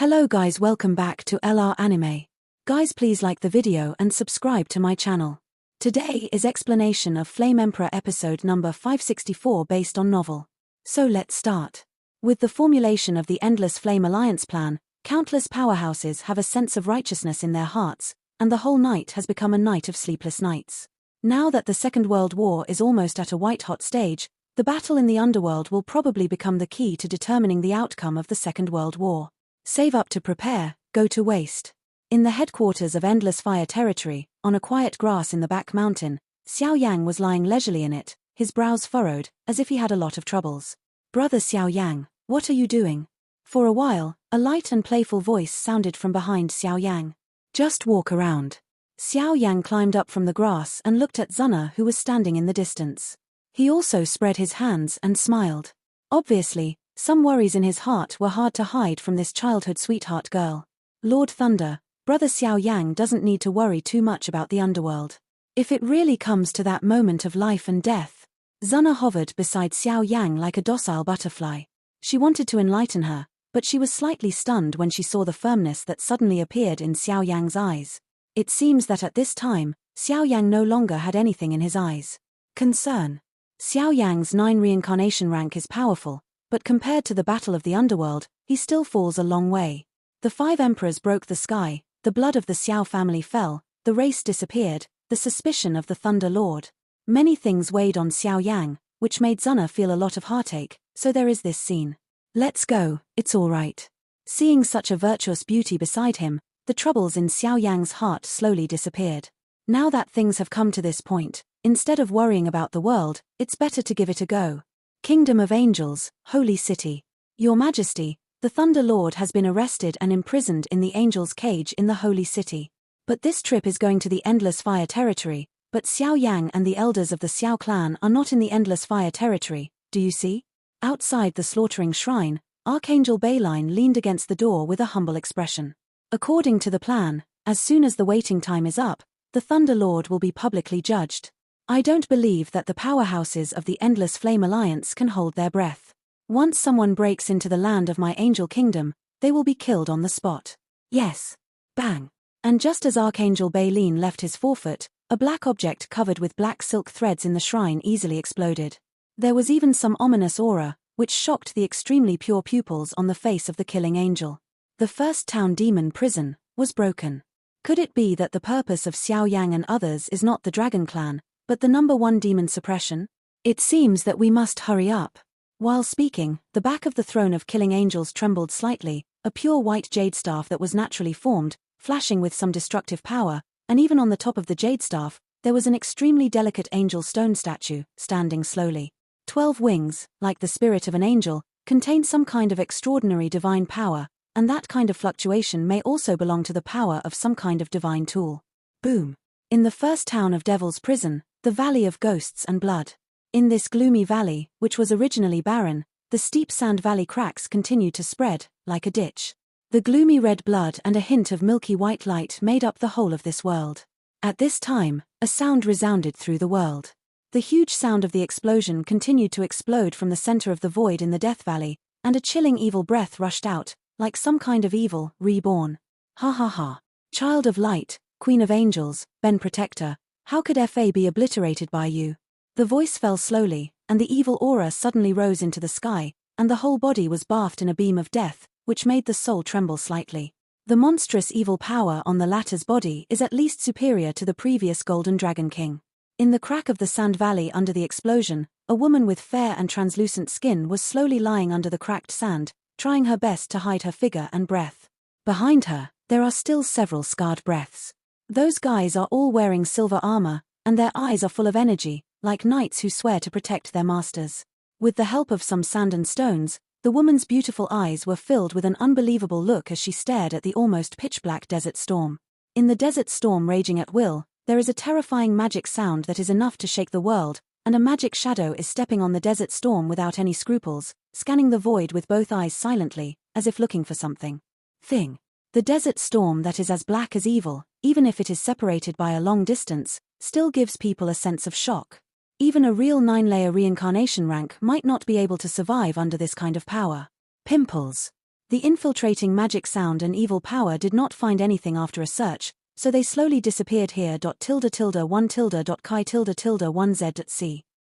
Hello guys, welcome back to LR Anime. Guys, please like the video and subscribe to my channel. Today is explanation of Flame Emperor episode number 564 based on novel. So let's start. With the formulation of the Endless Flame Alliance plan, countless powerhouses have a sense of righteousness in their hearts, and the whole night has become a night of sleepless nights. Now that the Second World War is almost at a white-hot stage, the battle in the underworld will probably become the key to determining the outcome of the Second World War. Save up to prepare, go to waste. In the headquarters of Endless Fire Territory, on a quiet grass in the back mountain, Xiao Yan was lying leisurely in it, his brows furrowed, as if he had a lot of troubles. Brother Xiao Yang, what are you doing? For a while, a light and playful voice sounded from behind Xiao Yang. Just walk around. Xiao Yang climbed up from the grass and looked at Zuna, who was standing in the distance. He also spread his hands and smiled. Obviously, some worries in his heart were hard to hide from this childhood sweetheart girl. Lord Thunder, Brother Xiao Yang doesn't need to worry too much about the underworld. If it really comes to that moment of life and death. Zuna hovered beside Xiao Yang like a docile butterfly. She wanted to enlighten her, but she was slightly stunned when she saw the firmness that suddenly appeared in Xiao Yang's eyes. It seems that at this time, Xiao Yang no longer had anything in his eyes. Concern. Xiao Yang's 9 reincarnation rank is powerful, but compared to the battle of the underworld, he still falls a long way. The 5 emperors broke the sky, the blood of the Xiao family fell, the race disappeared, the suspicion of the Thunder Lord. Many things weighed on Xiao Yang, which made Zuna feel a lot of heartache, so there is this scene. Let's go, it's all right. Seeing such a virtuous beauty beside him, the troubles in Xiao Yang's heart slowly disappeared. Now that things have come to this point, instead of worrying about the world, it's better to give it a go. Kingdom of Angels, Holy City. Your Majesty, the Thunder Lord has been arrested and imprisoned in the Angel's Cage in the Holy City. But this trip is going to the Endless Fire Territory, but Xiao Yang and the elders of the Xiao clan are not in the Endless Fire Territory, do you see? Outside the slaughtering shrine, Archangel Bayline leaned against the door with a humble expression. According to the plan, as soon as the waiting time is up, the Thunder Lord will be publicly judged. I don't believe that the powerhouses of the Endless Flame Alliance can hold their breath. Once someone breaks into the land of my angel kingdom, they will be killed on the spot. Yes. Bang. And just as Archangel Bayline left his forefoot, a black object covered with black silk threads in the shrine easily exploded. There was even some ominous aura, which shocked the extremely pure pupils on the face of the killing angel. The first town demon prison was broken. Could it be that the purpose of Xiao Yang and others is not the Dragon Clan, but the #1 demon suppression? It seems that we must hurry up. While speaking, the back of the throne of killing angels trembled slightly, a pure white jade staff that was naturally formed, flashing with some destructive power, and even on the top of the jade staff, there was an extremely delicate angel stone statue, standing slowly. 12 wings, like the spirit of an angel, contain some kind of extraordinary divine power, and that kind of fluctuation may also belong to the power of some kind of divine tool. Boom. In the first town of Devil's Prison, the Valley of Ghosts and Blood. In this gloomy valley, which was originally barren, the steep sand valley cracks continued to spread, like a ditch. The gloomy red blood and a hint of milky white light made up the whole of this world. At this time, a sound resounded through the world. The huge sound of the explosion continued to explode from the center of the void in the Death Valley, and a chilling evil breath rushed out, like some kind of evil, reborn. Ha ha ha. Child of light, Queen of Angels, Ben Protector, how could FA be obliterated by you? The voice fell slowly, and the evil aura suddenly rose into the sky, and the whole body was bathed in a beam of death, which made the soul tremble slightly. The monstrous evil power on the latter's body is at least superior to the previous Golden Dragon King. In the crack of the sand valley under the explosion, a woman with fair and translucent skin was slowly lying under the cracked sand, trying her best to hide her figure and breath. Behind her, there are still several scarred breaths. Those guys are all wearing silver armor, and their eyes are full of energy, like knights who swear to protect their masters. With the help of some sand and stones, the woman's beautiful eyes were filled with an unbelievable look as she stared at the almost pitch-black desert storm. In the desert storm raging at will, there is a terrifying magic sound that is enough to shake the world, and a magic shadow is stepping on the desert storm without any scruples, scanning the void with both eyes silently, as if looking for something. Thing. The desert storm that is as black as evil, even if it is separated by a long distance, still gives people a sense of shock. Even a real 9-layer reincarnation rank might not be able to survive under this kind of power. Pimples. The infiltrating magic sound and evil power did not find anything after a search, so they slowly disappeared here. 1 1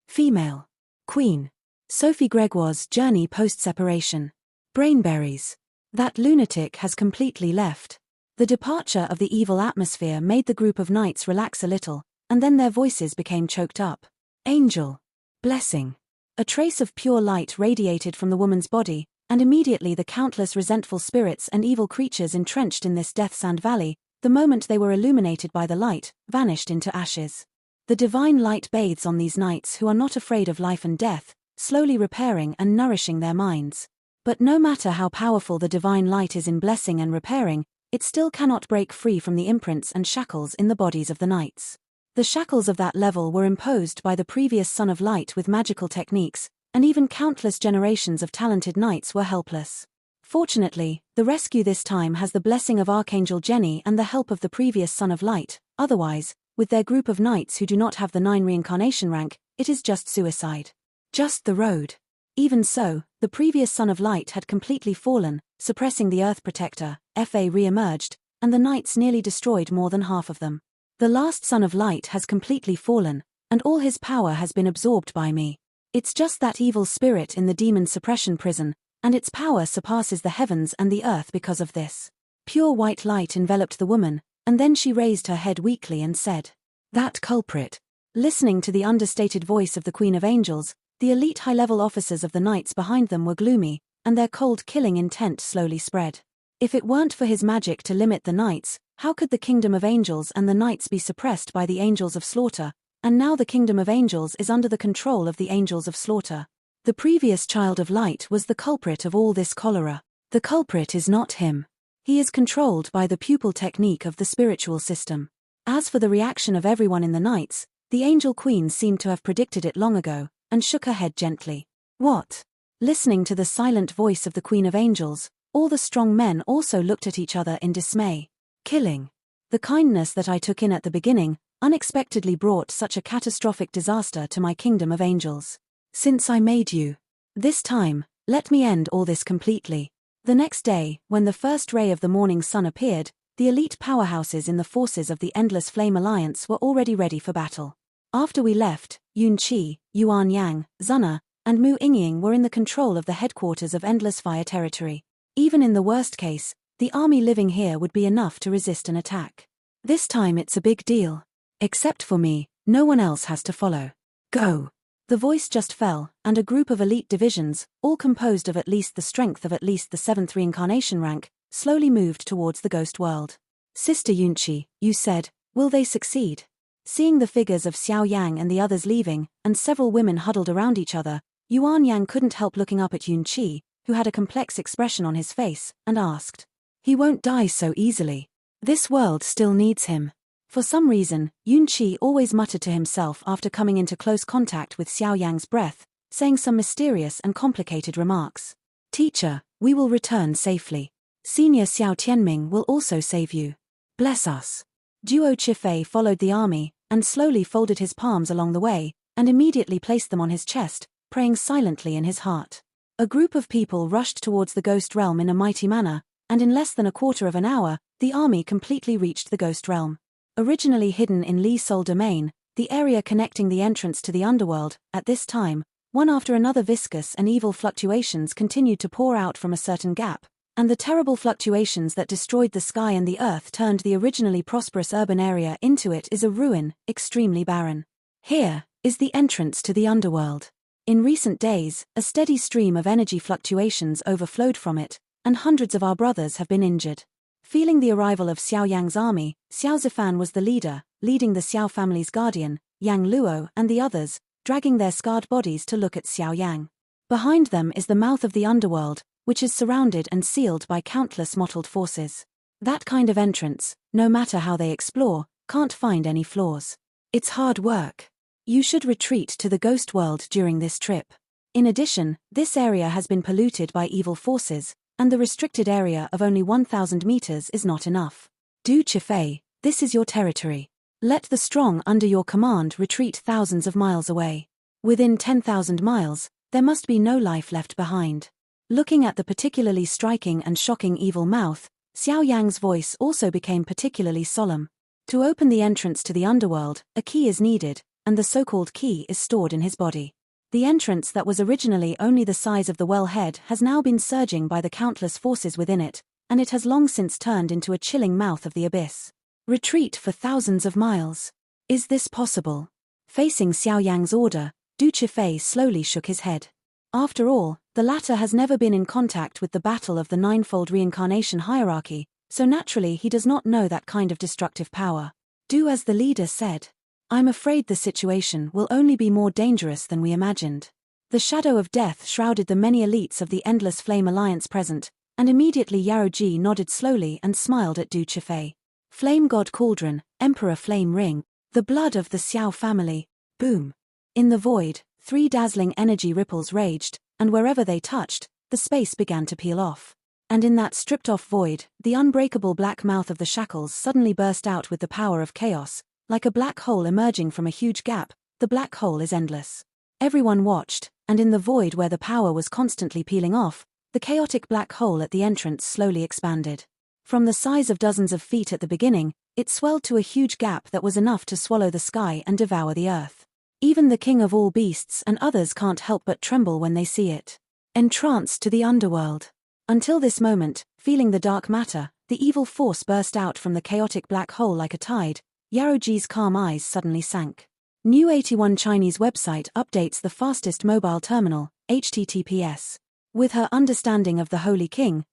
Female. Queen. Sophie Gregoire's journey post-separation. Brainberries. That lunatic has completely left. The departure of the evil atmosphere made the group of knights relax a little, and then their voices became choked up. Angel. Blessing. A trace of pure light radiated from the woman's body, and immediately the countless resentful spirits and evil creatures entrenched in this death sand valley, the moment they were illuminated by the light, vanished into ashes. The divine light bathes on these knights who are not afraid of life and death, slowly repairing and nourishing their minds. But no matter how powerful the divine light is in blessing and repairing, it still cannot break free from the imprints and shackles in the bodies of the knights. The shackles of that level were imposed by the previous Son of Light with magical techniques, and even countless generations of talented knights were helpless. Fortunately, the rescue this time has the blessing of Archangel Jenny and the help of the previous Son of Light. Otherwise, with their group of knights who do not have the 9 reincarnation rank, it is just suicide. Just the road. Even so, the previous Son of Light had completely fallen, suppressing the Earth Protector, FA re-emerged, and the knights nearly destroyed more than half of them. The last Son of Light has completely fallen, and all his power has been absorbed by me. It's just that evil spirit in the demon suppression prison, and its power surpasses the heavens and the earth because of this. Pure white light enveloped the woman, and then she raised her head weakly and said, "That culprit." Listening to the understated voice of the Queen of Angels, the elite high-level officers of the knights behind them were gloomy, and their cold killing intent slowly spread. If it weren't for his magic to limit the knights, how could the kingdom of angels and the knights be suppressed by the angels of slaughter? And now the kingdom of angels is under the control of the angels of slaughter. The previous child of light was the culprit of all this cholera. The culprit is not him. He is controlled by the pupil technique of the spiritual system. As for the reaction of everyone in the knights, the angel queen seemed to have predicted it long ago, and shook her head gently. What? Listening to the silent voice of the Queen of Angels, all the strong men also looked at each other in dismay. Killing. The kindness that I took in at the beginning unexpectedly brought such a catastrophic disaster to my kingdom of angels. Since I made you. This time, let me end all this completely. The next day, when the first ray of the morning sun appeared, the elite powerhouses in the forces of the Endless Flame Alliance were already ready for battle. After we left, Yun Qi, Yuan Yang, Zuna, and Mu Yingying were in the control of the headquarters of Endless Fire territory. Even in the worst case, the army living here would be enough to resist an attack. This time it's a big deal. Except for me, no one else has to follow. Go. The voice just fell, and a group of elite divisions, all composed of at least the strength of at least the 7th reincarnation rank, slowly moved towards the ghost world. Sister Yunqi, you said, will they succeed? Seeing the figures of Xiao Yang and the others leaving, and several women huddled around each other, Yuan Yang couldn't help looking up at Yunqi, who had a complex expression on his face, and asked. He won't die so easily. This world still needs him. For some reason, Yun Qi always muttered to himself after coming into close contact with Xiao Yang's breath, saying some mysterious and complicated remarks. Teacher, we will return safely. Senior Xiao Tianming will also save you. Bless us. Duo Chifei followed the army, and slowly folded his palms along the way, and immediately placed them on his chest, praying silently in his heart. A group of people rushed towards the ghost realm in a mighty manner, and in less than a quarter of an hour, the army completely reached the ghost realm. Originally hidden in Li Sol Domain, the area connecting the entrance to the underworld, at this time, one after another viscous and evil fluctuations continued to pour out from a certain gap, and the terrible fluctuations that destroyed the sky and the earth turned the originally prosperous urban area into it is a ruin, extremely barren. Here is the entrance to the underworld. In recent days, a steady stream of energy fluctuations overflowed from it, and hundreds of our brothers have been injured. Feeling the arrival of Xiao Yang's army, Xiao Zifan was the leader, leading the Xiao family's guardian, Yang Luo, and the others, dragging their scarred bodies to look at Xiao Yang. Behind them is the mouth of the underworld, which is surrounded and sealed by countless mottled forces. That kind of entrance, no matter how they explore, can't find any flaws. It's hard work. You should retreat to the ghost world during this trip. In addition, this area has been polluted by evil forces, and the restricted area of only 1,000 meters is not enough. Du Chifei, this is your territory. Let the strong under your command retreat thousands of miles away. Within 10,000 miles, there must be no life left behind. Looking at the particularly striking and shocking evil mouth, Xiao Yang's voice also became particularly solemn. To open the entrance to the underworld, a key is needed, and the so-called key is stored in his body. The entrance that was originally only the size of the well-head has now been surging by the countless forces within it, and it has long since turned into a chilling mouth of the abyss. Retreat for thousands of miles. Is this possible? Facing Xiao Yang's order, Du Chifei slowly shook his head. After all, the latter has never been in contact with the battle of the ninefold reincarnation hierarchy, so naturally he does not know that kind of destructive power. Do as the leader said. I'm afraid the situation will only be more dangerous than we imagined. The shadow of death shrouded the many elites of the Endless Flame Alliance present, and immediately Yaoji nodded slowly and smiled at Du Chifei. Flame God Cauldron, Emperor Flame Ring, the blood of the Xiao family. Boom. In the void, 3 dazzling energy ripples raged, and wherever they touched, the space began to peel off. And in that stripped-off void, the unbreakable black mouth of the shackles suddenly burst out with the power of chaos. Like a black hole emerging from a huge gap, the black hole is endless. Everyone watched, and in the void where the power was constantly peeling off, the chaotic black hole at the entrance slowly expanded. From the size of dozens of feet at the beginning, it swelled to a huge gap that was enough to swallow the sky and devour the earth. Even the king of all beasts and others can't help but tremble when they see it. Entranced to the underworld. Until this moment, feeling the dark matter, the evil force burst out from the chaotic black hole like a tide. Yaoji's calm eyes suddenly sank. New 81 Chinese website updates the fastest mobile terminal, HTTPS. With her understanding of the Holy King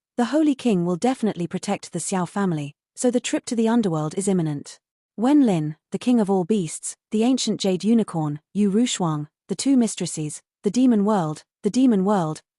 will definitely protect the Xiao family, so the trip to the underworld is imminent. Wen Lin, the king of all beasts, the ancient jade unicorn, Yu Rushuang, the 2 mistresses, the demon world,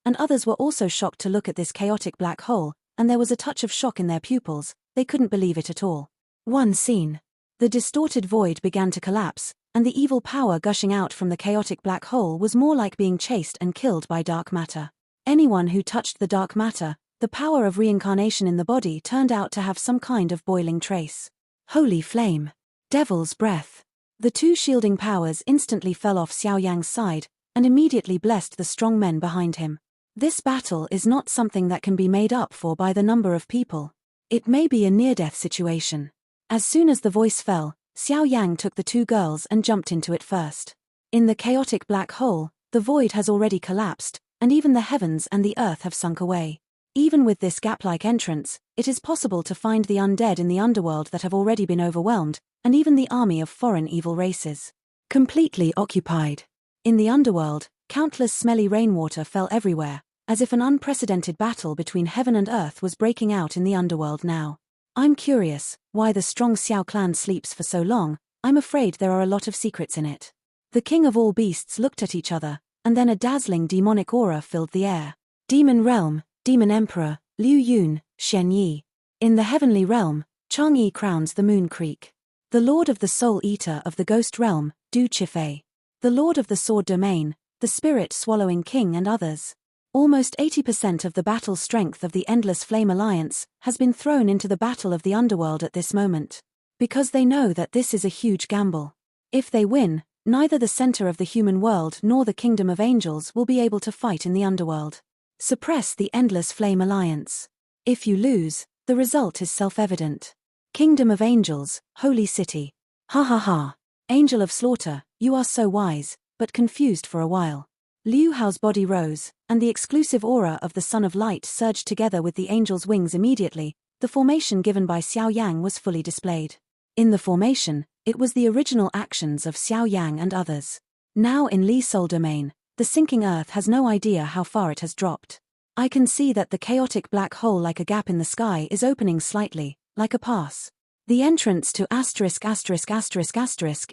and others were also shocked to look at this chaotic black hole, and there was a touch of shock in their pupils. They couldn't believe it at all. One scene. The distorted void began to collapse, and the evil power gushing out from the chaotic black hole was more like being chased and killed by dark matter. Anyone who touched the dark matter, the power of reincarnation in the body turned out to have some kind of boiling trace. Holy flame. Devil's breath. The 2 shielding powers instantly fell off Xiao Yang's side, and immediately blessed the strong men behind him. This battle is not something that can be made up for by the number of people. It may be a near-death situation. As soon as the voice fell, Xiao Yang took the 2 girls and jumped into it first. In the chaotic black hole, the void has already collapsed, and even the heavens and the earth have sunk away. Even with this gap-like entrance, it is possible to find the undead in the underworld that have already been overwhelmed, and even the army of foreign evil races. Completely occupied. In the underworld, countless smelly rainwater fell everywhere, as if an unprecedented battle between heaven and earth was breaking out in the underworld now. I'm curious why the strong Xiao clan sleeps for so long. I'm afraid there are a lot of secrets in it. The king of all beasts looked at each other, and then a dazzling demonic aura filled the air. Demon realm, Demon Emperor, Liu Yun, Shen Yi. In the heavenly realm, Chang'e crowns the Moon Creek. The Lord of the Soul Eater of the Ghost Realm, Du Chifei. The Lord of the Sword Domain, the Spirit Swallowing King and others. Almost 80% of the battle strength of the Endless Flame Alliance has been thrown into the battle of the underworld at this moment. Because they know that this is a huge gamble. If they win, neither the center of the human world nor the kingdom of angels will be able to fight in the underworld. Suppress the Endless Flame Alliance. If you lose, the result is self-evident. Kingdom of Angels, Holy City. Ha ha ha. Angel of Slaughter, you are so wise, but confused for a while. Liu Hao's body rose, and the exclusive aura of the Son of Light surged together with the angel's wings immediately. The formation given by Xiao Yang was fully displayed. In the formation, it was the original actions of Xiao Yang and others. Now in Li's soul domain, the sinking earth has no idea how far it has dropped. I can see that the chaotic black hole like a gap in the sky is opening slightly, like a pass. The entrance to *****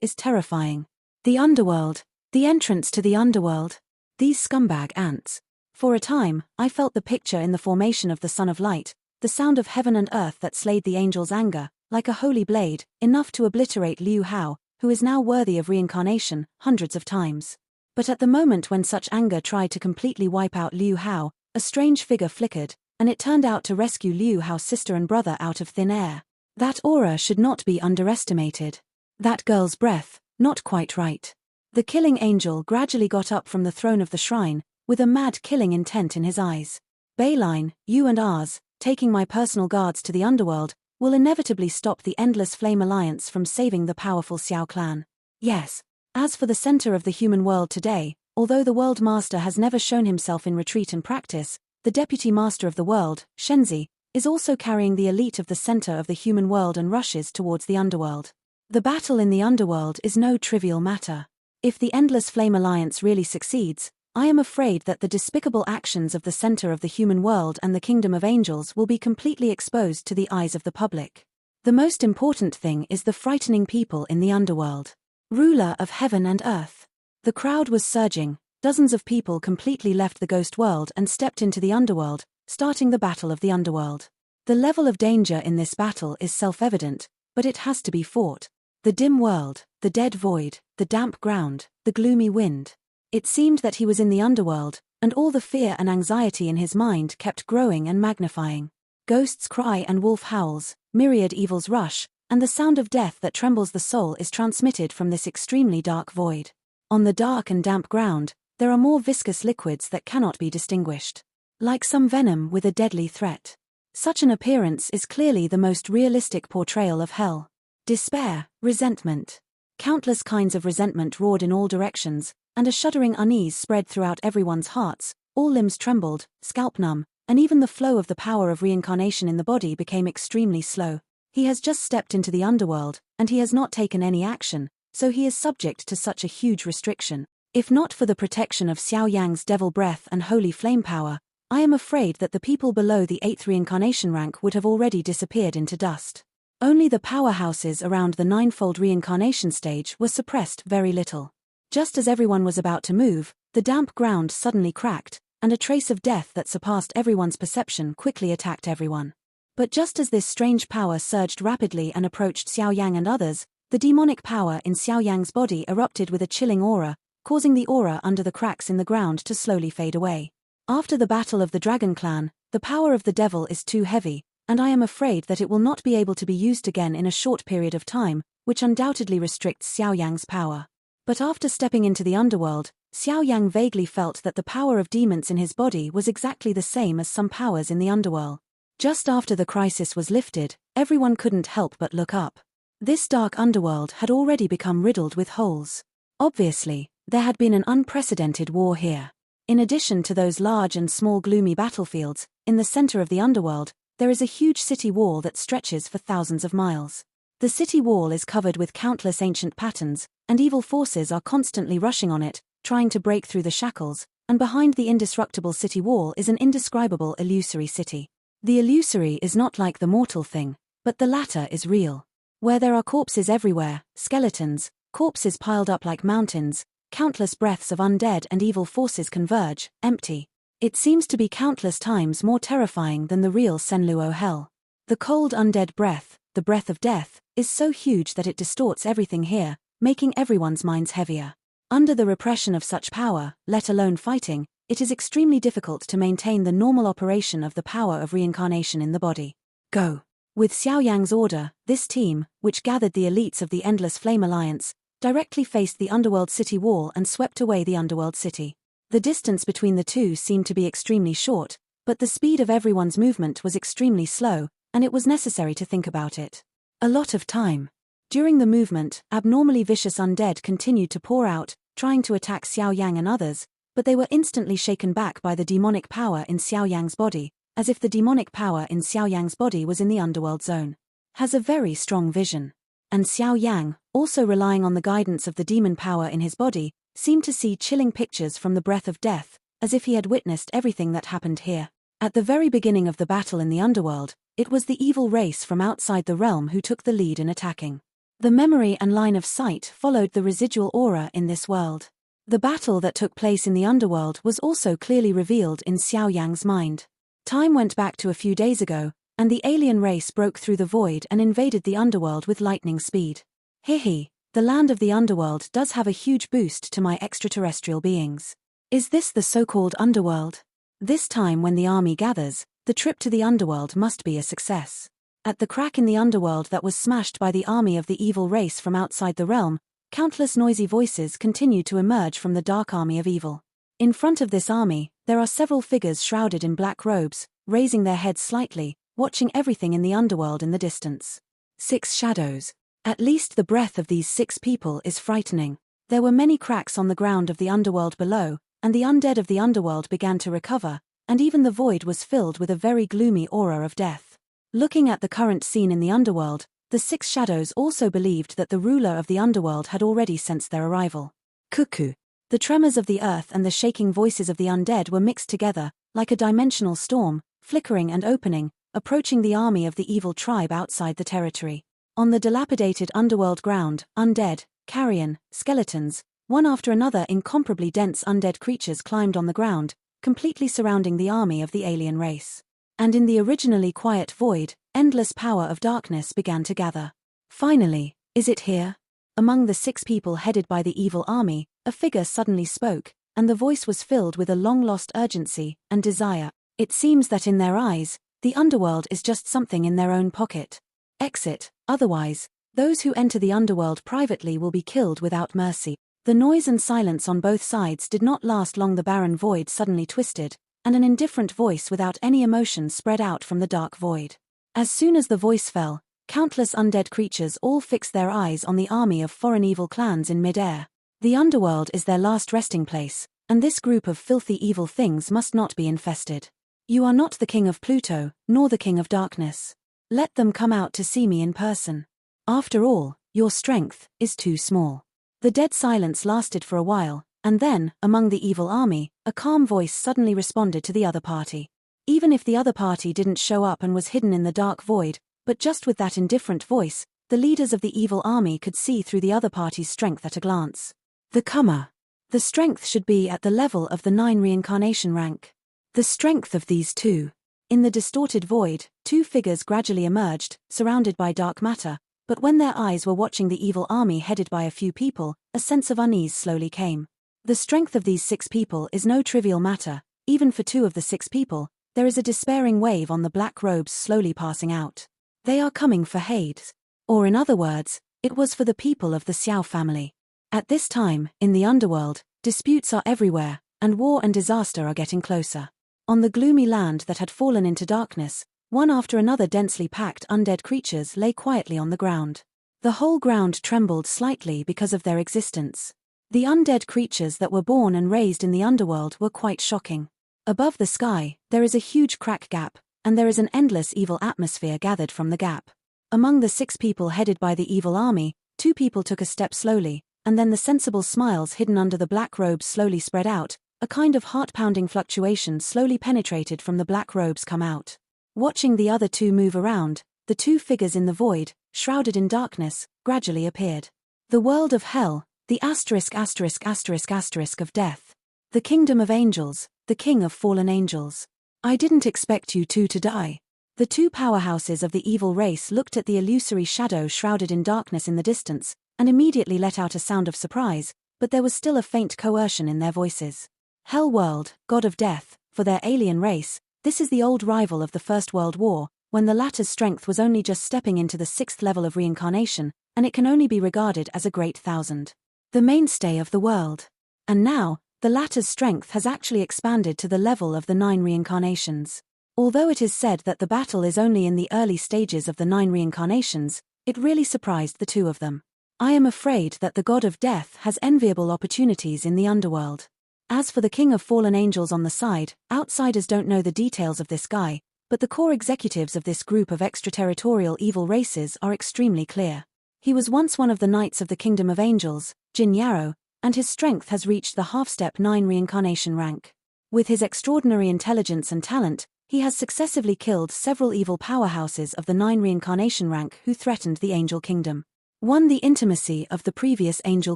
is terrifying. The underworld. The entrance to the underworld. These scumbag ants. For a time, I felt the picture in the formation of the Son of Light, the sound of heaven and earth that slayed the angel's anger, like a holy blade, enough to obliterate Liu Hao, who is now worthy of reincarnation, hundreds of times. But at the moment when such anger tried to completely wipe out Liu Hao, a strange figure flickered, and it turned out to rescue Liu Hao's sister and brother out of thin air. That aura should not be underestimated. That girl's breath, not quite right. The killing angel gradually got up from the throne of the shrine, with a mad killing intent in his eyes. Bayline, you and ours, taking my personal guards to the underworld, will inevitably stop the endless Flame Alliance from saving the powerful Xiao clan. Yes. As for the center of the human world today, although the World Master has never shown himself in retreat and practice, the Deputy Master of the World, Shenzi, is also carrying the elite of the center of the human world and rushes towards the underworld. The battle in the underworld is no trivial matter. If the endless Flame Alliance really succeeds, I am afraid that the despicable actions of the center of the human world and the kingdom of angels will be completely exposed to the eyes of the public. The most important thing is the frightening people in the underworld. Ruler of heaven and earth. The crowd was surging. Dozens of people completely left the ghost world and stepped into the underworld, starting the battle of the underworld. The level of danger in this battle is self-evident, but it has to be fought. The dim world, the dead void, the damp ground, the gloomy wind. It seemed that he was in the underworld, and all the fear and anxiety in his mind kept growing and magnifying. Ghosts cry and wolf howls, myriad evils rush, and the sound of death that trembles the soul is transmitted from this extremely dark void. On the dark and damp ground, there are more viscous liquids that cannot be distinguished. Like some venom with a deadly threat. Such an appearance is clearly the most realistic portrayal of hell. Despair, resentment. Countless kinds of resentment roared in all directions, and a shuddering unease spread throughout everyone's hearts. All limbs trembled, scalp numb, and even the flow of the power of reincarnation in the body became extremely slow. He has just stepped into the underworld, and he has not taken any action, so he is subject to such a huge restriction. If not for the protection of Xiao Yang's devil breath and holy flame power, I am afraid that the people below the 8th reincarnation rank would have already disappeared into dust. Only the powerhouses around the 9-fold reincarnation stage were suppressed very little. Just as everyone was about to move, the damp ground suddenly cracked, and a trace of death that surpassed everyone's perception quickly attacked everyone. But just as this strange power surged rapidly and approached Xiao Yang and others, the demonic power in Xiao Yang's body erupted with a chilling aura, causing the aura under the cracks in the ground to slowly fade away. After the battle of the Dragon Clan, the power of the devil is too heavy, and I am afraid that it will not be able to be used again in a short period of time, which undoubtedly restricts Xiao Yang's power. But after stepping into the underworld, Xiao Yang vaguely felt that the power of demons in his body was exactly the same as some powers in the underworld. Just after the crisis was lifted, everyone couldn't help but look up. This dark underworld had already become riddled with holes. Obviously, there had been an unprecedented war here. In addition to those large and small gloomy battlefields, in the center of the underworld, there is a huge city wall that stretches for thousands of miles. The city wall is covered with countless ancient patterns, and evil forces are constantly rushing on it, trying to break through the shackles, and behind the indestructible city wall is an indescribable illusory city. The illusory is not like the mortal thing, but the latter is real. Where there are corpses everywhere, skeletons, corpses piled up like mountains, countless breaths of undead and evil forces converge, empty. It seems to be countless times more terrifying than the real Senluo hell. The cold undead breath, the breath of death, is so huge that it distorts everything here, making everyone's minds heavier. Under the repression of such power, let alone fighting, it is extremely difficult to maintain the normal operation of the power of reincarnation in the body. Go. With Xiao Yang's order, this team, which gathered the elites of the Endless Flame Alliance, directly faced the underworld city wall and swept away the underworld city. The distance between the two seemed to be extremely short, but the speed of everyone's movement was extremely slow, and it was necessary to think about it. A lot of time. During the movement, abnormally vicious undead continued to pour out, trying to attack Xiao Yang and others, but they were instantly shaken back by the demonic power in Xiao Yang's body, as if the demonic power in Xiao Yang's body was in the underworld zone. Has a very strong vision. And Xiao Yang, also relying on the guidance of the demon power in his body, seemed to see chilling pictures from the breath of death, as if he had witnessed everything that happened here. At the very beginning of the battle in the underworld, it was the evil race from outside the realm who took the lead in attacking. The memory and line of sight followed the residual aura in this world. The battle that took place in the underworld was also clearly revealed in Xiao Yang's mind. Time went back to a few days ago, and the alien race broke through the void and invaded the underworld with lightning speed. Hihi, the land of the underworld does have a huge boost to my extraterrestrial beings. Is this the so-called underworld? This time when the army gathers, the trip to the underworld must be a success. At the crack in the underworld that was smashed by the army of the evil race from outside the realm, countless noisy voices continued to emerge from the dark army of evil. In front of this army, there are several figures shrouded in black robes, raising their heads slightly, watching everything in the underworld in the distance. 6 shadows. At least the breath of these 6 people is frightening. There were many cracks on the ground of the underworld below, and the undead of the underworld began to recover, and even the void was filled with a very gloomy aura of death. Looking at the current scene in the underworld, the 6 shadows also believed that the ruler of the underworld had already sensed their arrival. Cuckoo. The tremors of the earth and the shaking voices of the undead were mixed together, like a dimensional storm, flickering and opening, approaching the army of the evil tribe outside the territory. On the dilapidated underworld ground, undead, carrion, skeletons, one after another incomparably dense undead creatures climbed on the ground, completely surrounding the army of the alien race. And in the originally quiet void, endless power of darkness began to gather. Finally, is it here? Among the 6 people headed by the evil army, a figure suddenly spoke, and the voice was filled with a long-lost urgency and desire. It seems that in their eyes, the underworld is just something in their own pocket. Exit, otherwise, those who enter the underworld privately will be killed without mercy. The noise and silence on both sides did not last long. The barren void suddenly twisted, and an indifferent voice without any emotion spread out from the dark void. As soon as the voice fell, countless undead creatures all fixed their eyes on the army of foreign evil clans in mid-air. The underworld is their last resting place, and this group of filthy evil things must not be infested. You are not the king of Pluto, nor the king of darkness. Let them come out to see me in person. After all, your strength is too small. The dead silence lasted for a while, and then, among the evil army, a calm voice suddenly responded to the other party. Even if the other party didn't show up and was hidden in the dark void, but just with that indifferent voice, the leaders of the evil army could see through the other party's strength at a glance. The comer. The strength should be at the level of the 9 reincarnation rank. The strength of these 2. In the distorted void, 2 figures gradually emerged, surrounded by dark matter, but when their eyes were watching the evil army headed by a few people, a sense of unease slowly came. The strength of these 6 people is no trivial matter. Even for 2 of the 6 people, there is a despairing wave on the black robes slowly passing out. They are coming for Hades. Or in other words, it was for the people of the Xiao family. At this time, in the underworld, disputes are everywhere, and war and disaster are getting closer. On the gloomy land that had fallen into darkness, one after another densely packed undead creatures lay quietly on the ground. The whole ground trembled slightly because of their existence. The undead creatures that were born and raised in the underworld were quite shocking. Above the sky, there is a huge crack gap, and there is an endless evil atmosphere gathered from the gap. Among the 6 people headed by the evil army, 2 people took a step slowly, and then the sensible smiles hidden under the black robes slowly spread out. A kind of heart-pounding fluctuation slowly penetrated from the black robes come out. Watching the other 2 move around, the 2 figures in the void, shrouded in darkness, gradually appeared. The world of hell, the asterisk of death. The kingdom of angels, the king of fallen angels. I didn't expect you 2 to die. The 2 powerhouses of the evil race looked at the illusory shadow shrouded in darkness in the distance, and immediately let out a sound of surprise, but there was still a faint coercion in their voices. Hell world, god of death, for their alien race, this is the old rival of the First World War, when the latter's strength was only just stepping into the 6th level of reincarnation, and it can only be regarded as a great thousand. The mainstay of the world. And now, the latter's strength has actually expanded to the level of the 9 reincarnations. Although it is said that the battle is only in the early stages of the 9 reincarnations, it really surprised the 2 of them. I am afraid that the god of death has enviable opportunities in the underworld. As for the king of fallen angels on the side, outsiders don't know the details of this guy, but the core executives of this group of extraterritorial evil races are extremely clear. He was once one of the knights of the kingdom of angels, Jin Yarrow, and his strength has reached the half-step 9 reincarnation rank. With his extraordinary intelligence and talent, he has successively killed several evil powerhouses of the 9 reincarnation rank who threatened the angel kingdom. Won the intimacy of the previous angel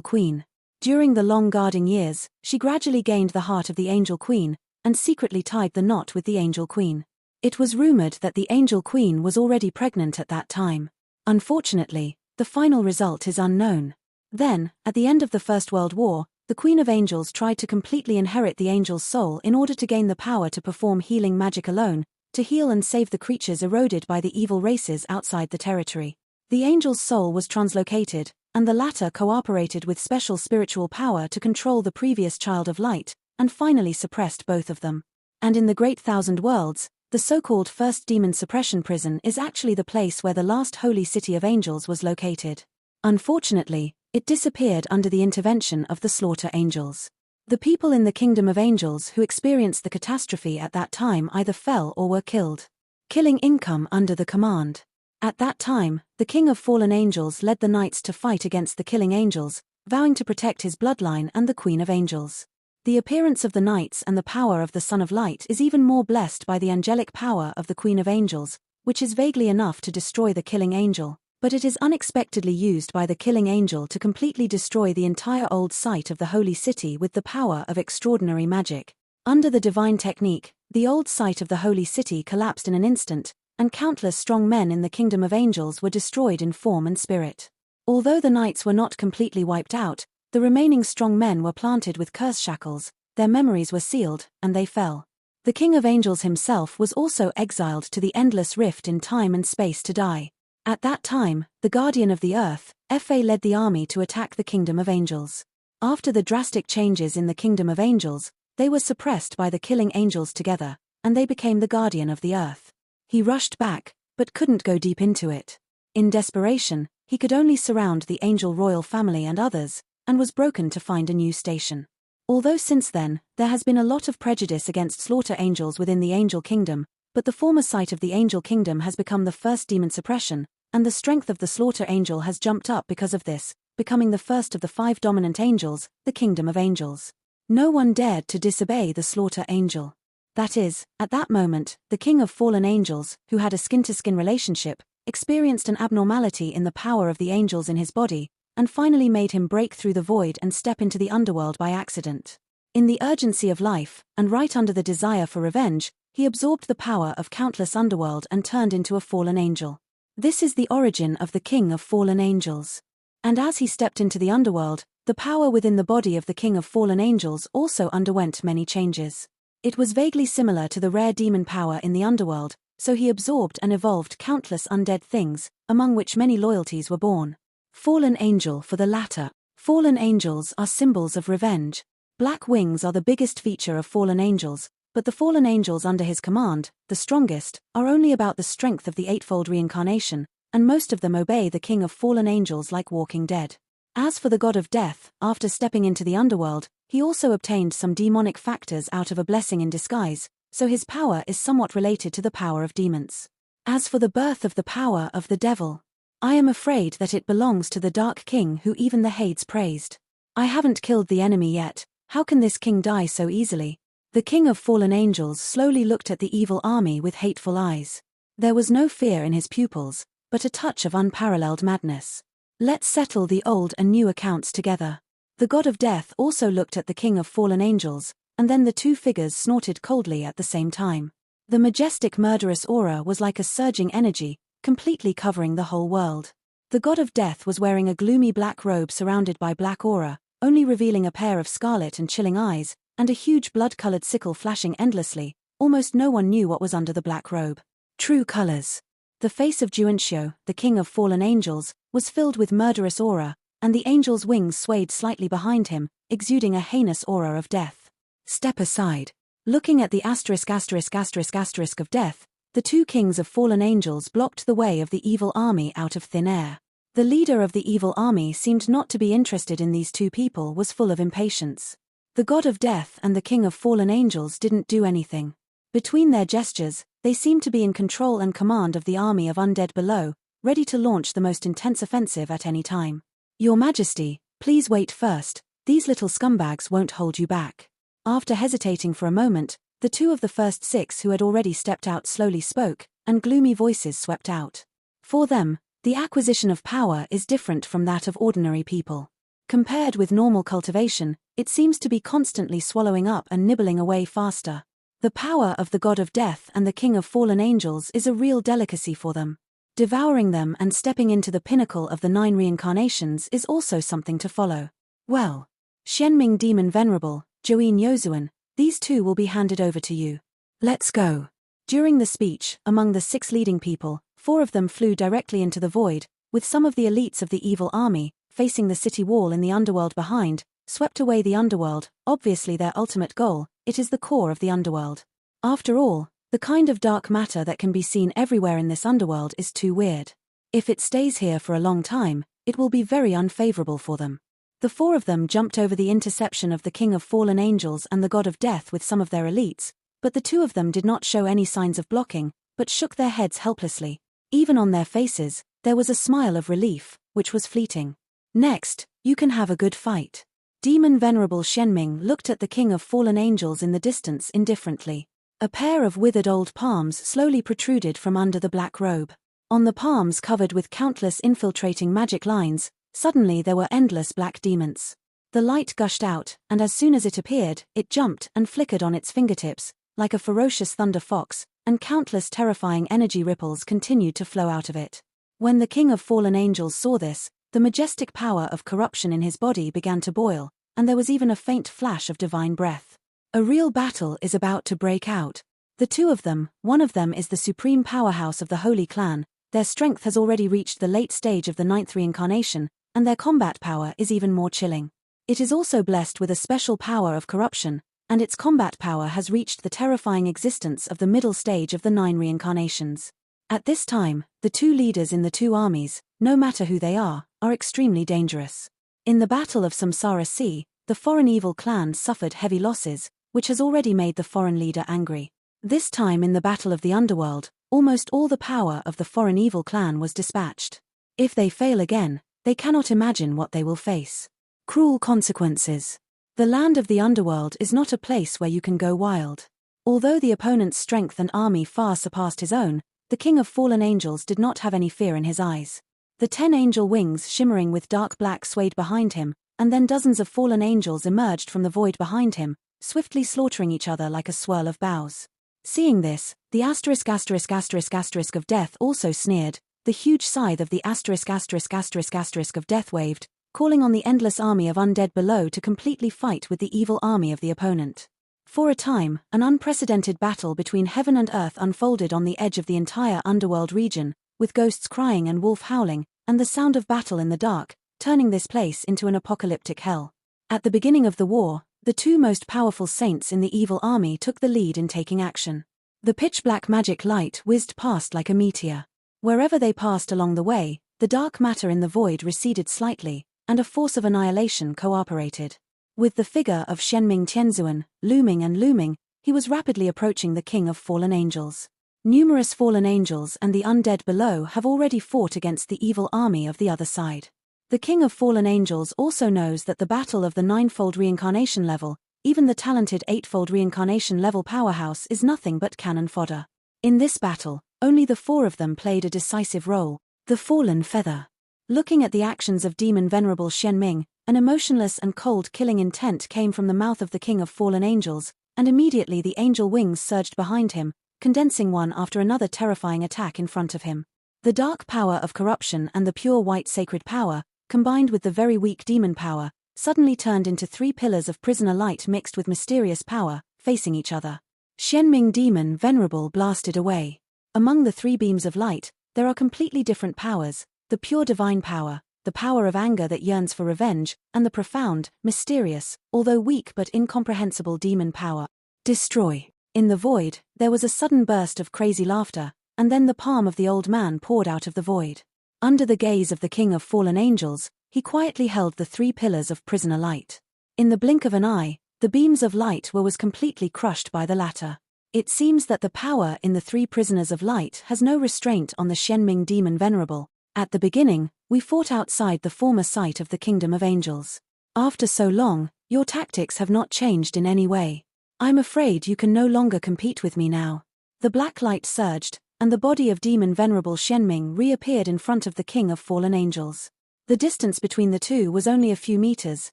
queen. During the long guarding years, she gradually gained the heart of the angel queen, and secretly tied the knot with the angel queen. It was rumored that the angel queen was already pregnant at that time. Unfortunately, the final result is unknown. Then, at the end of the First World War, the Queen of Angels tried to completely inherit the angel's soul in order to gain the power to perform healing magic alone, to heal and save the creatures eroded by the evil races outside the territory. The angel's soul was translocated, and the latter cooperated with special spiritual power to control the previous child of light, and finally suppressed both of them. And in the Great Thousand Worlds, the so-called First Demon Suppression Prison is actually the place where the last holy city of angels was located. Unfortunately, it disappeared under the intervention of the Slaughter Angels. The people in the Kingdom of Angels who experienced the catastrophe at that time either fell or were killed. Killing income under the command. At that time, the King of Fallen Angels led the knights to fight against the Killing Angels, vowing to protect his bloodline and the Queen of Angels. The appearance of the knights and the power of the Son of Light is even more blessed by the angelic power of the Queen of Angels, which is vaguely enough to destroy the Killing Angel, but it is unexpectedly used by the Killing Angel to completely destroy the entire old site of the Holy City with the power of extraordinary magic. Under the divine technique, the old site of the Holy City collapsed in an instant, and countless strong men in the Kingdom of Angels were destroyed in form and spirit. Although the knights were not completely wiped out, the remaining strong men were planted with curse shackles, their memories were sealed, and they fell. The King of Angels himself was also exiled to the endless rift in time and space to die. At that time, the Guardian of the Earth, Fa led the army to attack the Kingdom of Angels. After the drastic changes in the Kingdom of Angels, they were suppressed by the Killing Angels together, and they became the Guardian of the Earth. He rushed back, but couldn't go deep into it. In desperation, he could only surround the Angel royal family and others, and was broken to find a new station. Although since then, there has been a lot of prejudice against Slaughter Angels within the Angel Kingdom, but the former site of the Angel Kingdom has become the first demon suppression, and the strength of the Slaughter Angel has jumped up because of this, becoming the first of the 5 dominant angels, the Kingdom of Angels. No one dared to disobey the Slaughter Angel. That is, at that moment, the King of Fallen Angels, who had a skin-to-skin relationship, experienced an abnormality in the power of the angels in his body, and finally made him break through the void and step into the underworld by accident. In the urgency of life, and right under the desire for revenge, he absorbed the power of countless underworld and turned into a fallen angel. This is the origin of the King of Fallen Angels. And as he stepped into the underworld, the power within the body of the King of Fallen Angels also underwent many changes. It was vaguely similar to the rare demon power in the underworld, so he absorbed and evolved countless undead things, among which many loyalties were born. Fallen Angel for the latter. Fallen angels are symbols of revenge. Black wings are the biggest feature of fallen angels, but the fallen angels under his command, the strongest, are only about the strength of the eightfold reincarnation, and most of them obey the King of Fallen Angels like walking dead. As for the God of Death, after stepping into the underworld, he also obtained some demonic factors out of a blessing in disguise, so his power is somewhat related to the power of demons. As for the birth of the power of the devil, I am afraid that it belongs to the Dark King who even the Hades praised. I haven't killed the enemy yet, how can this king die so easily? The King of Fallen Angels slowly looked at the evil army with hateful eyes. There was no fear in his pupils, but a touch of unparalleled madness. Let's settle the old and new accounts together. The God of Death also looked at the King of Fallen Angels, and then the two figures snorted coldly at the same time. The majestic murderous aura was like a surging energy, completely covering the whole world. The God of Death was wearing a gloomy black robe surrounded by black aura, only revealing a pair of scarlet and chilling eyes, and a huge blood-colored sickle flashing endlessly. Almost no one knew what was under the black robe. True colors. The face of Juanxio, the King of Fallen Angels, was filled with murderous aura, and the angel's wings swayed slightly behind him, exuding a heinous aura of death. Step aside. Looking at the **** of death, the two kings of fallen angels blocked the way of the evil army out of thin air. The leader of the evil army seemed not to be interested in these two people, was full of impatience. The God of Death and the King of Fallen Angels didn't do anything. Between their gestures, they seemed to be in control and command of the army of undead below, ready to launch the most intense offensive at any time. Your Majesty, please wait first, these little scumbags won't hold you back. After hesitating for a moment, the two of the first 6 who had already stepped out slowly spoke, and gloomy voices swept out. For them, the acquisition of power is different from that of ordinary people. Compared with normal cultivation, it seems to be constantly swallowing up and nibbling away faster. The power of the God of Death and the King of Fallen Angels is a real delicacy for them. Devouring them and stepping into the pinnacle of the 9 reincarnations is also something to follow. Well, Xianming Demon Venerable, Join Yozuan, these two will be handed over to you. Let's go. During the speech, among the 6 leading people, 4 of them flew directly into the void, with some of the elites of the evil army, facing the city wall in the underworld behind, swept away the underworld, obviously their ultimate goal. It is the core of the underworld. After all, the kind of dark matter that can be seen everywhere in this underworld is too weird. If it stays here for a long time, it will be very unfavorable for them. The four of them jumped over the interception of the King of Fallen Angels and the God of Death with some of their elites, but the two of them did not show any signs of blocking, but shook their heads helplessly. Even on their faces, there was a smile of relief, which was fleeting. Next, you can have a good fight. Demon Venerable Xianming looked at the King of Fallen Angels in the distance indifferently. A pair of withered old palms slowly protruded from under the black robe. On the palms covered with countless infiltrating magic lines, suddenly there were endless black demons. The light gushed out, and as soon as it appeared, it jumped and flickered on its fingertips, like a ferocious thunder fox, and countless terrifying energy ripples continued to flow out of it. When the King of Fallen Angels saw this, the majestic power of corruption in his body began to boil, and there was even a faint flash of divine breath. A real battle is about to break out. The two of them, one of them is the supreme powerhouse of the Holy Clan, their strength has already reached the late stage of the 9th reincarnation, and their combat power is even more chilling. It is also blessed with a special power of corruption, and its combat power has reached the terrifying existence of the middle stage of the 9 reincarnations. At this time, the two leaders in the two armies, no matter who they are extremely dangerous. In the Battle of Samsara Sea, the foreign evil clan suffered heavy losses, which has already made the foreign leader angry. This time in the Battle of the Underworld, almost all the power of the foreign evil clan was dispatched. If they fail again, they cannot imagine what they will face. Cruel consequences. The land of the underworld is not a place where you can go wild. Although the opponent's strength and army far surpassed his own, the King of Fallen Angels did not have any fear in his eyes. The 10 angel wings shimmering with dark black swayed behind him, and then dozens of fallen angels emerged from the void behind him, swiftly slaughtering each other like a swirl of boughs. Seeing this, the **** of death also sneered, the huge scythe of the *** of death waved, calling on the endless army of undead below to completely fight with the evil army of the opponent. For a time, an unprecedented battle between heaven and earth unfolded on the edge of the entire underworld region, with ghosts crying and wolf howling, and the sound of battle in the dark, turning this place into an apocalyptic hell. At the beginning of the war, the two most powerful saints in the evil army took the lead in taking action. The pitch-black magic light whizzed past like a meteor. Wherever they passed along the way, the dark matter in the void receded slightly, and a force of annihilation cooperated. With the figure of Xianming Tianzuan looming, he was rapidly approaching the King of Fallen Angels. Numerous fallen angels and the undead below have already fought against the evil army of the other side. The King of Fallen Angels also knows that the battle of the 9-fold reincarnation level, even the talented 8-fold reincarnation level powerhouse, is nothing but cannon fodder. In this battle, only the four of them played a decisive role. The Fallen Feather. Looking at the actions of Demon Venerable Xianming, an emotionless and cold killing intent came from the mouth of the King of Fallen Angels, and immediately the angel wings surged behind him, condensing one after another terrifying attack in front of him. The dark power of corruption and the pure white sacred power, combined with the very weak demon power, suddenly turned into 3 pillars of prisoner light mixed with mysterious power, facing each other. Xianming Demon Venerable blasted away. Among the 3 beams of light, there are completely different powers, the pure divine power, the power of anger that yearns for revenge, and the profound, mysterious, although weak but incomprehensible demon power. Destroy. In the void, there was a sudden burst of crazy laughter, and then the palm of the old man poured out of the void. Under the gaze of the King of Fallen Angels, he quietly held the 3 pillars of prisoner light. In the blink of an eye, the beams of light was completely crushed by the latter. It seems that the power in the 3 prisoners of light has no restraint on the Xianming Demon Venerable. At the beginning, we fought outside the former site of the Kingdom of Angels. After so long, your tactics have not changed in any way. I'm afraid you can no longer compete with me now. The black light surged, and the body of Demon Venerable Xianming reappeared in front of the King of Fallen Angels. The distance between the two was only a few meters,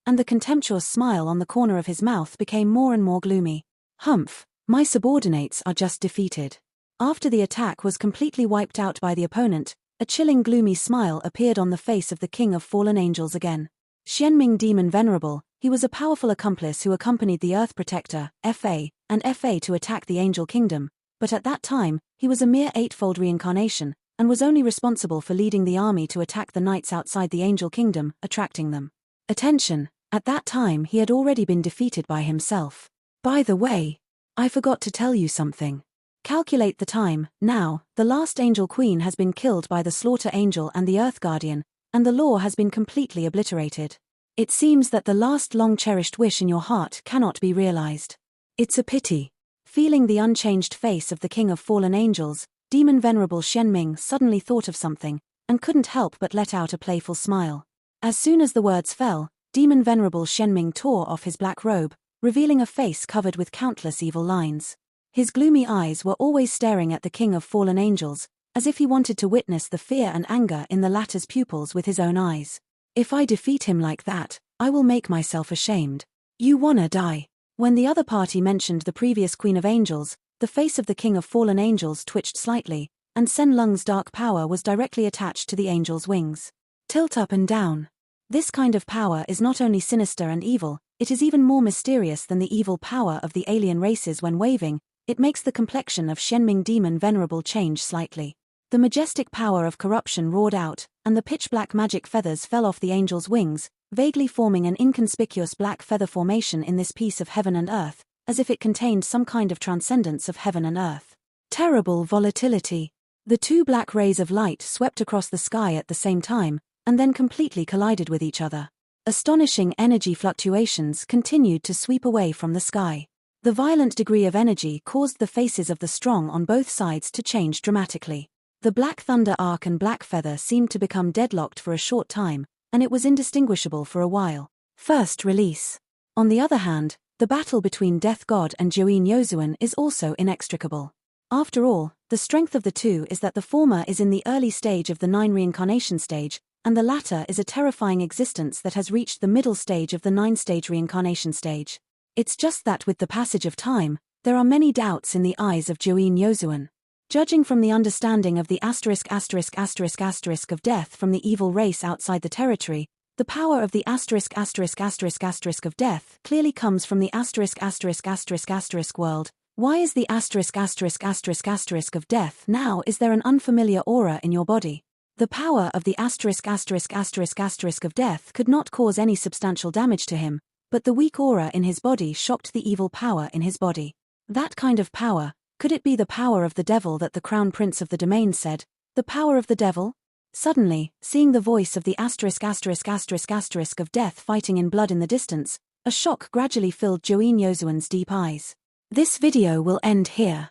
and the contemptuous smile on the corner of his mouth became more and more gloomy. Humph, my subordinates are just defeated. After the attack was completely wiped out by the opponent, a chilling gloomy smile appeared on the face of the King of Fallen Angels again. Xianming Demon Venerable, he was a powerful accomplice who accompanied the Earth Protector, FA, and FA to attack the Angel Kingdom, but at that time, he was a mere 8-fold reincarnation, and was only responsible for leading the army to attack the knights outside the Angel Kingdom, attracting them. Attention, At that time he had already been defeated by himself. By the way, I forgot to tell you something. Calculate the time. Now, the last angel queen has been killed by the slaughter angel and the earth guardian, and the law has been completely obliterated. It seems that the last long-cherished wish in your heart cannot be realized. It's a pity. Feeling the unchanged face of the king of fallen angels, Demon Venerable Shenming suddenly thought of something, and couldn't help but let out a playful smile. As soon as the words fell, Demon Venerable Shenming tore off his black robe, revealing a face covered with countless evil lines. His gloomy eyes were always staring at the king of fallen angels, as if he wanted to witness the fear and anger in the latter's pupils with his own eyes. If I defeat him like that, I will make myself ashamed. You wanna die? When the other party mentioned the previous Queen of Angels, the face of the King of Fallen Angels twitched slightly, and Sen Lung's dark power was directly attached to the angel's wings. Tilt up and down. This kind of power is not only sinister and evil, it is even more mysterious than the evil power of the alien races when waving. It makes the complexion of Shenming Demon Venerable change slightly. The majestic power of corruption roared out, and the pitch-black magic feathers fell off the angel's wings, vaguely forming an inconspicuous black feather formation in this piece of heaven and earth, as if it contained some kind of transcendence of heaven and earth. Terrible volatility. The two black rays of light swept across the sky at the same time, and then completely collided with each other. Astonishing energy fluctuations continued to sweep away from the sky. The violent degree of energy caused the faces of the strong on both sides to change dramatically. The Black Thunder Arc and Black Feather seemed to become deadlocked for a short time, and it was indistinguishable for a while. First release. On the other hand, the battle between Death God and Join Yozuan is also inextricable. After all, the strength of the two is that the former is in the early stage of the 9 reincarnation stage, and the latter is a terrifying existence that has reached the middle stage of the 9-stage reincarnation stage. It's just that with the passage of time, there are many doubts in the eyes of Join Yozuan. Judging from the understanding of the ***** of death from the evil race outside the territory, the power of the **** of death clearly comes from the **** world. Why is the **** of death now? Is there an unfamiliar aura in your body? The power of the **** of death could not cause any substantial damage to him, but the weak aura in his body shocked the evil power in his body. That kind of power, could it be the power of the devil that the crown prince of the domain said? The power of the devil? Suddenly, seeing the voice of the **** of death fighting in blood in the distance, a shock gradually filled Join Yozuan's deep eyes. This video will end here.